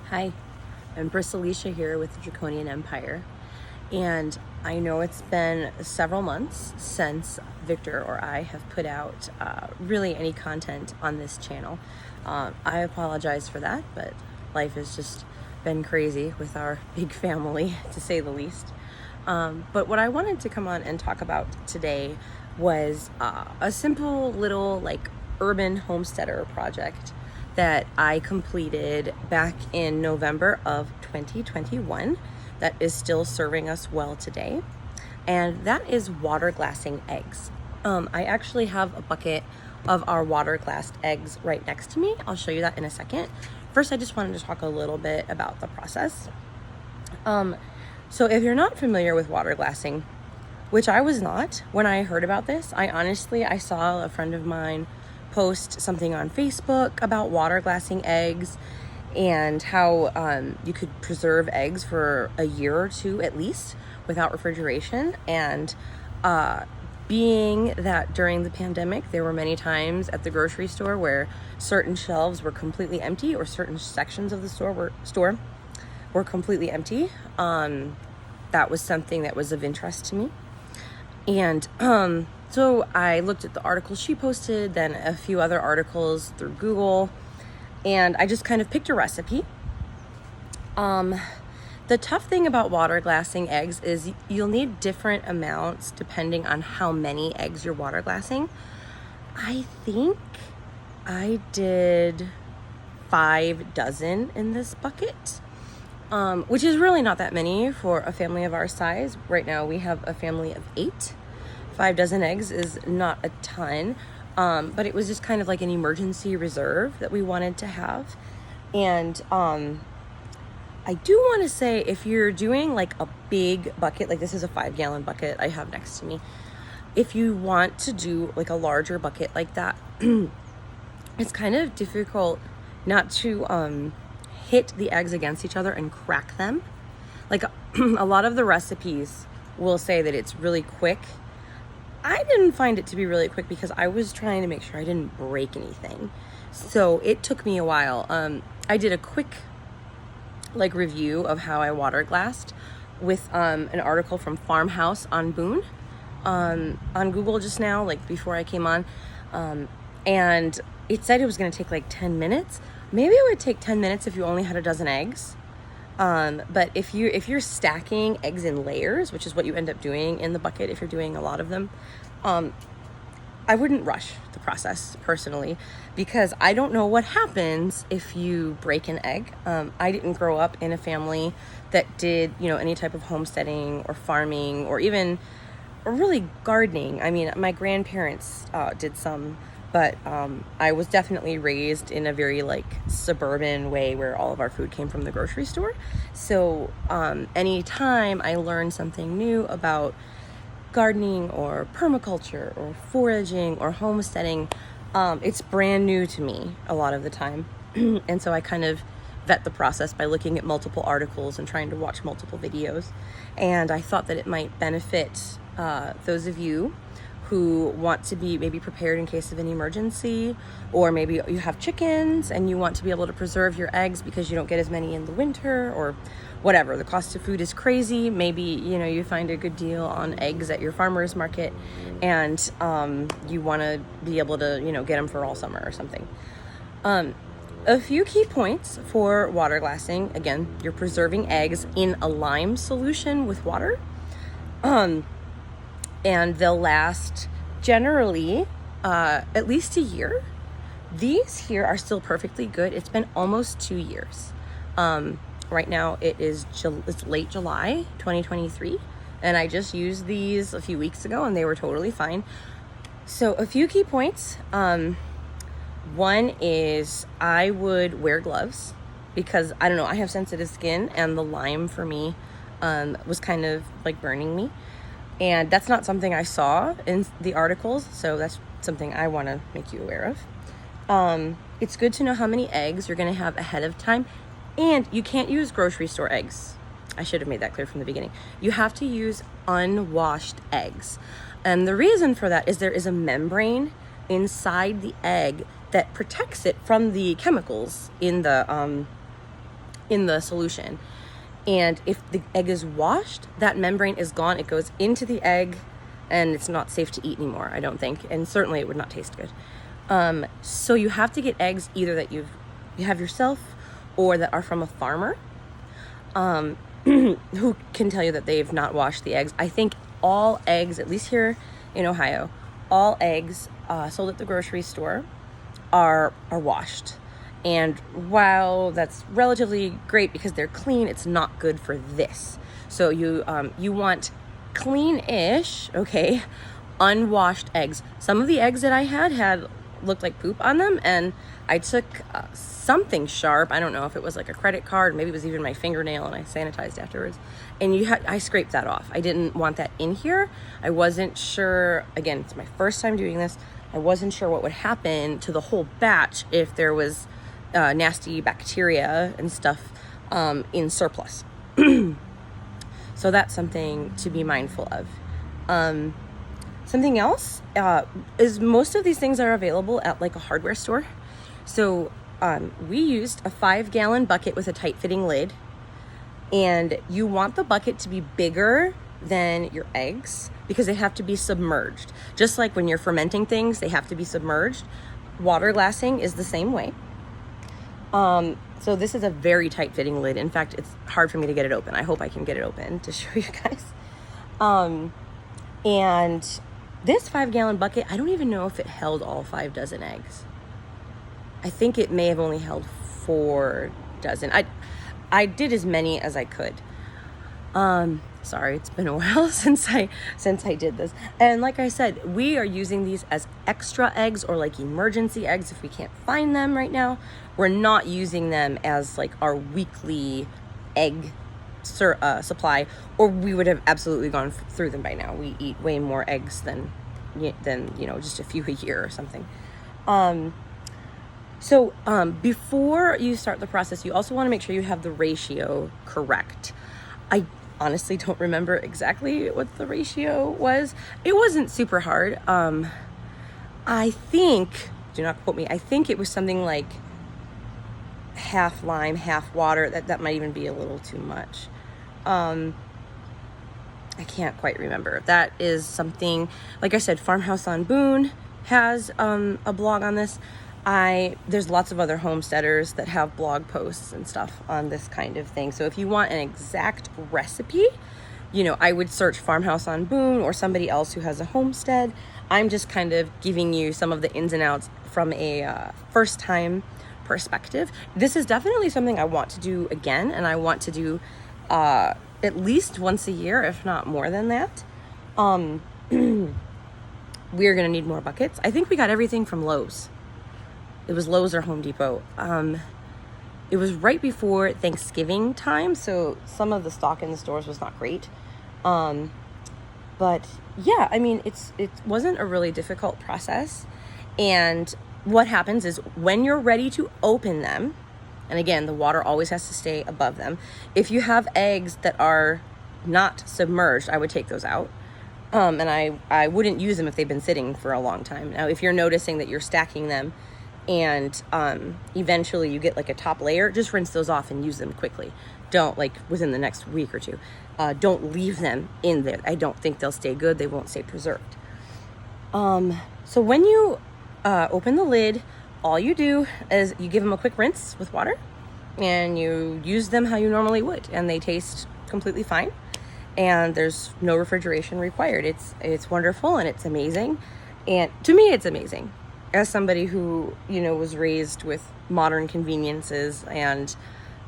Hi, I'm Bristalicia here with the Draconian Empire, and I know it's been several months since Victor or I have put out really any content on this channel. I apologize for that, but life has just been crazy with our big family, to say the least. But what I wanted to come on and talk about today was a simple little urban homesteader project that I completed back in November of 2021 that is still serving us well today. And that is water glassing eggs. I actually have a bucket of our water glassed eggs right next to me. I'll show you that in a second. First, I just wanted to talk a little bit about the process. So if you're not familiar with water glassing, which I was not when I heard about this, I saw a friend of mine post something on Facebook about water glassing eggs and how you could preserve eggs for a year or two at least without refrigeration. And being that during the pandemic, there were many times at the grocery store where certain shelves were completely empty or certain sections of the store were completely empty. That was something that was of interest to me. And so I looked at the article she posted, then a few other articles through Google, and I just kind of picked a recipe. The tough thing about water glassing eggs is you'll need different amounts depending on how many eggs you're water glassing. I think I did 5 dozen in this bucket, which is really not that many for a family of our size. Right now we have a family of 8. 5 dozen eggs is not a ton, but it was just kind of like an emergency reserve that we wanted to have. And I do want to say, if you're doing like a big bucket, like this is a 5-gallon bucket I have next to me, if you want to do like a larger bucket like that, it's kind of difficult not to hit the eggs against each other and crack them. Like a lot of the recipes will say that it's really quick. I didn't find it to be really quick because I was trying to make sure I didn't break anything. So it took me a while. I did a quick review of how I water glassed with an article from Farmhouse on Boone on Google just now, before I came on. And it said it was going to take 10 minutes. Maybe it would take 10 minutes if you only had a dozen eggs. But if you're stacking eggs in layers, which is what you end up doing in the bucket if you're doing a lot of them, I wouldn't rush the process personally, because I don't know what happens if you break an egg. I didn't grow up in a family that did, any type of homesteading or farming or even really gardening. I mean, my grandparents did some, but I was definitely raised in a very suburban way where all of our food came from the grocery store. So anytime I learned something new about gardening or permaculture or foraging or homesteading, it's brand new to me a lot of the time. And so I kind of vet the process by looking at multiple articles and trying to watch multiple videos. And I thought that it might benefit those of you who want to be maybe prepared in case of an emergency, or maybe you have chickens and you want to be able to preserve your eggs because you don't get as many in the winter, or whatever. The cost of food is crazy. Maybe, you find a good deal on eggs at your farmer's market and you want to be able to, get them for all summer or something. A few key points for water glassing. Again, you're preserving eggs in a lime solution with water. And they'll last generally at least a year. These here are still perfectly good. It's been almost 2 years. Right now it's late July 2023, and I just used these a few weeks ago and they were totally fine. So a few key points. One is I would wear gloves because I don't know, I have sensitive skin and the lime for me was kind of burning me. And that's not something I saw in the articles, so that's something I want to make you aware of. It's good to know how many eggs you're going to have ahead of time, and you can't use grocery store eggs. I should have made that clear from the beginning. You have to use unwashed eggs. And the reason for that is there is a membrane inside the egg that protects it from the chemicals in the in the solution. And if the egg is washed, that membrane is gone. It goes into the egg, and it's not safe to eat anymore, I don't think. And certainly it would not taste good. So you have to get eggs either that you have yourself or that are from a farmer who can tell you that they've not washed the eggs. I think all eggs, at least here in Ohio, all eggs sold at the grocery store are washed. And while that's relatively great because they're clean, it's not good for this. So you want clean-ish, okay, unwashed eggs. Some of the eggs that I had looked like poop on them, and I took something sharp. I don't know if it was like a credit card, maybe it was even my fingernail, and I sanitized afterwards. And I scraped that off. I didn't want that in here. I wasn't sure. Again, it's my first time doing this. I wasn't sure what would happen to the whole batch if there was nasty bacteria and stuff in surplus. So that's something to be mindful of. Something else is most of these things are available at like a hardware store. So we used a 5-gallon bucket with a tight-fitting lid, and you want the bucket to be bigger than your eggs because they have to be submerged. Just like when you're fermenting things, they have to be submerged. Water glassing is the same way. So this is a very tight-fitting lid. In fact, it's hard for me to get it open. I hope I can get it open to show you guys. And this 5-gallon bucket, I don't even know if it held all 5 dozen eggs. I think it may have only held 4 dozen. I did as many as I could. Sorry, it's been a while since I did this. And like I said, we are using these as extra eggs or like emergency eggs if we can't find them right now. We're not using them as like our weekly egg supply, or we would have absolutely gone through them by now. We eat way more eggs than just a few a year or something. So before you start the process, you also want to make sure you have the ratio correct. I honestly don't remember exactly what the ratio was. It wasn't super hard. I think, do not quote me, I think it was something like half lime, half water. That might even be a little too much. I can't quite remember. That is something, like I said, Farmhouse on Boone has a blog on this. There's lots of other homesteaders that have blog posts and stuff on this kind of thing. So if you want an exact recipe, I would search Farmhouse on Boone or somebody else who has a homestead. I'm just kind of giving you some of the ins and outs from a first time perspective. This is definitely something I want to do again, and I want to do at least once a year, if not more than that. We're gonna need more buckets. I think we got everything from Lowe's. It was Lowe's or Home Depot. It was right before Thanksgiving time, so some of the stock in the stores was not great. But yeah, I mean, it wasn't a really difficult process. And what happens is when you're ready to open them, and again, the water always has to stay above them. If you have eggs that are not submerged, I would take those out. And I wouldn't use them if they've been sitting for a long time. Now, if you're noticing that you're stacking them and eventually you get like a top layer, just rinse those off and use them quickly. Don't, like within the next week or two. Don't leave them in there. I don't think they'll stay good. They won't stay preserved. So when you open the lid, all you do is you give them a quick rinse with water and you use them how you normally would, and they taste completely fine, and there's no refrigeration required. It's wonderful and it's amazing. And to me, it's amazing. As somebody who, was raised with modern conveniences and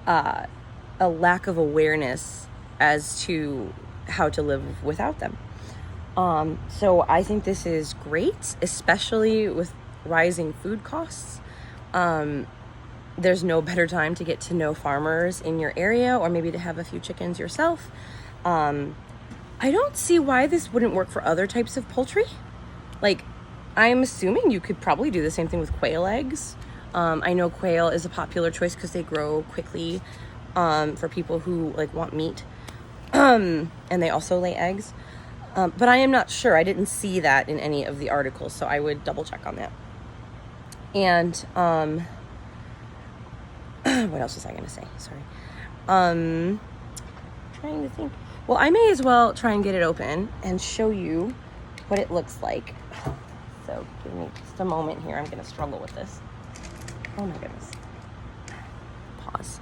a lack of awareness as to how to live without them. So I think this is great, especially with rising food costs. There's no better time to get to know farmers in your area, or maybe to have a few chickens yourself. I don't see why this wouldn't work for other types of poultry. Like, I'm assuming you could probably do the same thing with quail eggs. I know quail is a popular choice because they grow quickly for people who want meat, and they also lay eggs. But I am not sure. I didn't see that in any of the articles, so I would double check on that. And What else was I going to say? Sorry. Trying to think. Well, I may as well try and get it open and show you what it looks like. So give me just a moment here. I'm going to struggle with this. Oh my goodness. Pause.